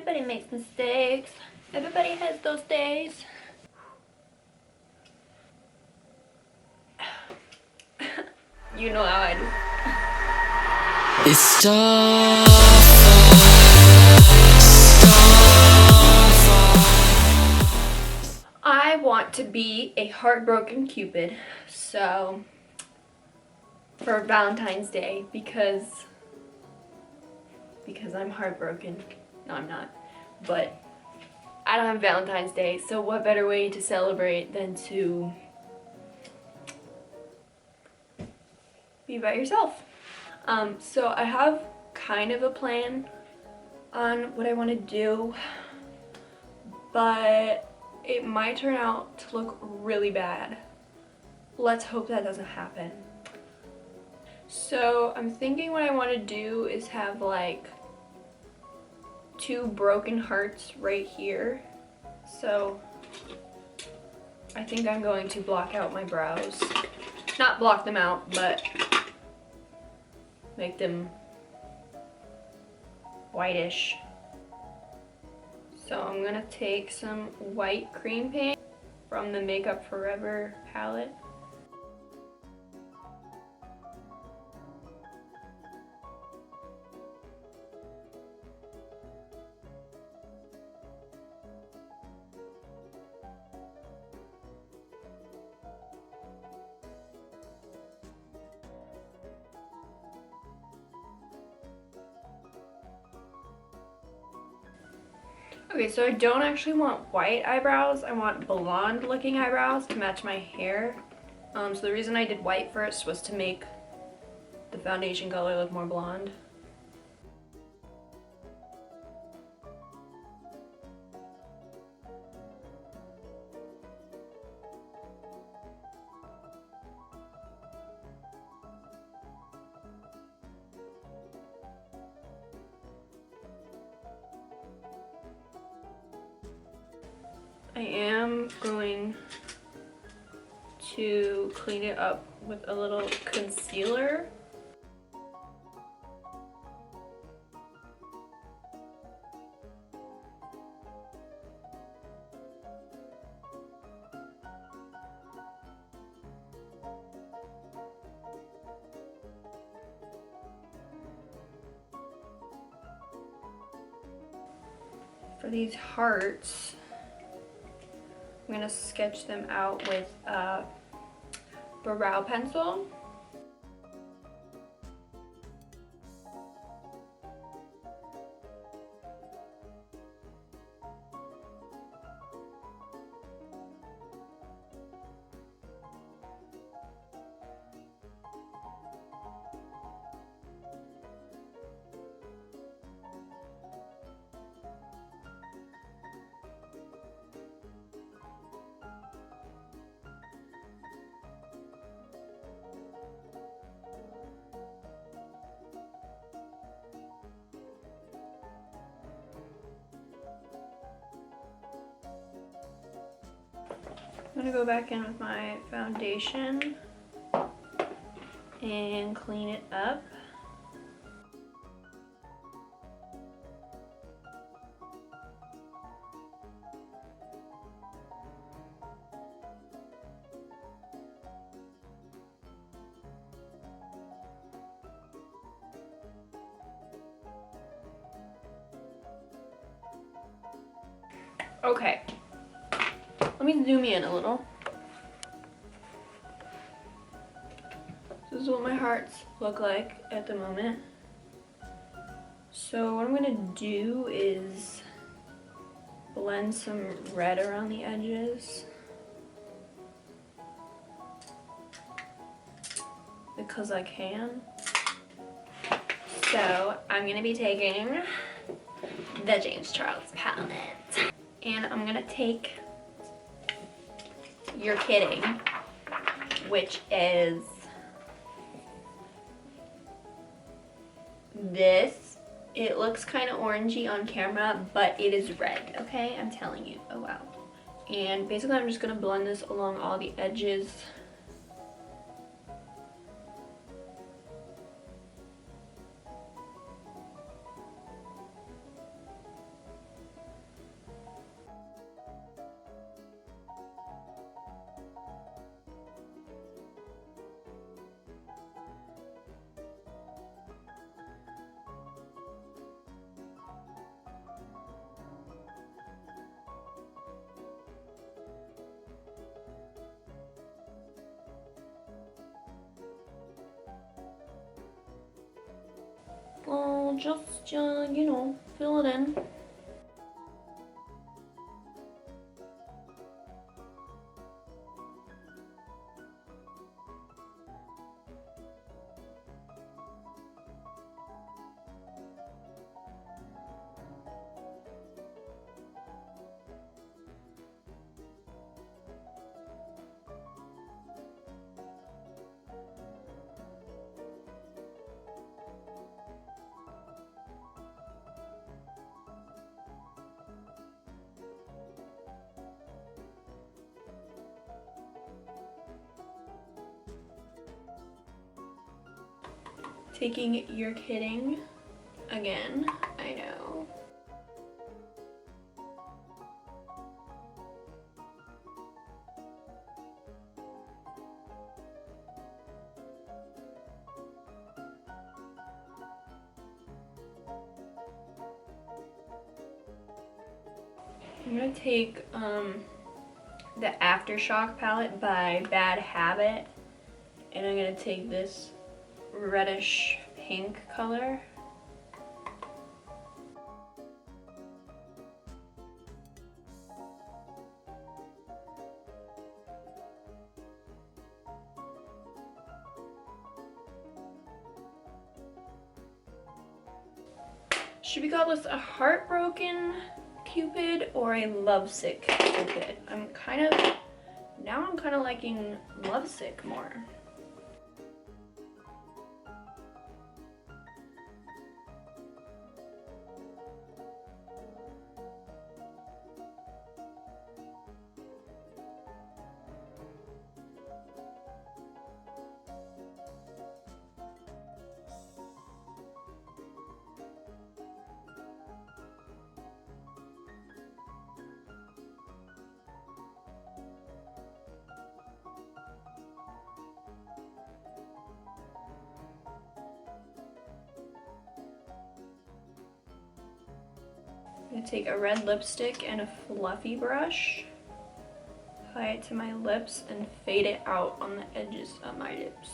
Everybody makes mistakes. Everybody has those days. You know how I do. It's I want to be a heartbroken Cupid, so for Valentine's Day because I'm heartbroken. No, I'm not. But I don't have Valentine's Day, so what better way to celebrate than to be by yourself? So I have kind of a plan on what I want to do, but it might turn out to look really bad. Let's hope that doesn't happen. So I'm thinking what I want to do is have like 2 broken hearts right here. So I think I'm going to block out my brows. Not block them out, but make them whitish. So I'm gonna take some white cream paint from the Makeup Forever palette. Okay, so I don't actually want white eyebrows. I want blonde looking eyebrows to match my hair. So the reason I did white first was to make the foundation color look more blonde. I am going to clean it up with a little concealer. For these hearts, I'm gonna sketch them out with a brow pencil. I'm gonna go back in with my foundation and clean it up. Okay. Let me zoom in a little. This is what my hearts look like at the moment. So what I'm gonna do is blend some red around the edges because I can. So I'm gonna be taking the James Charles palette and I'm gonna take You're Kidding, which is this. It looks kind of orangey on camera, but it is red, okay? I'm telling you. Oh, wow. And basically, I'm just going to blend this along all the edges. we'll just, you know, fill it in. Taking You're Kidding again, I know. I'm gonna take the Aftershock palette by Bad Habit, and I'm gonna take this reddish pink color. Should we call this a heartbroken Cupid or a lovesick Cupid? I'm kind of liking lovesick more. I'm gonna take a red lipstick and a fluffy brush, apply it to my lips, and fade it out on the edges of my lips.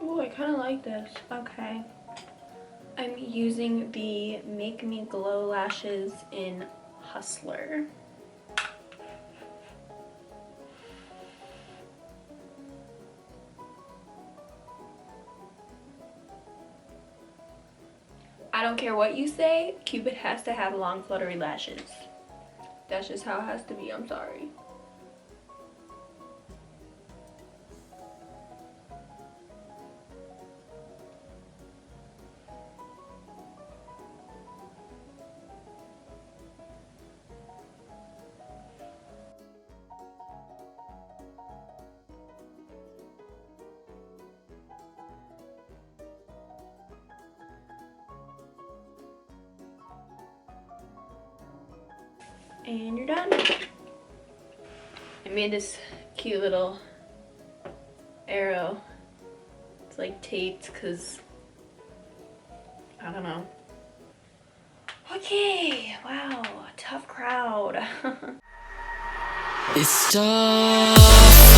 Oh, I kind of like this. Okay. I'm using the Make Me Glow lashes in Hustler. I don't care what you say, Cupid has to have long fluttery lashes. That's just how it has to be, I'm sorry. And you're done. I made this cute little arrow. It's like taped because, I don't know. Okay, wow, tough crowd. It's tough.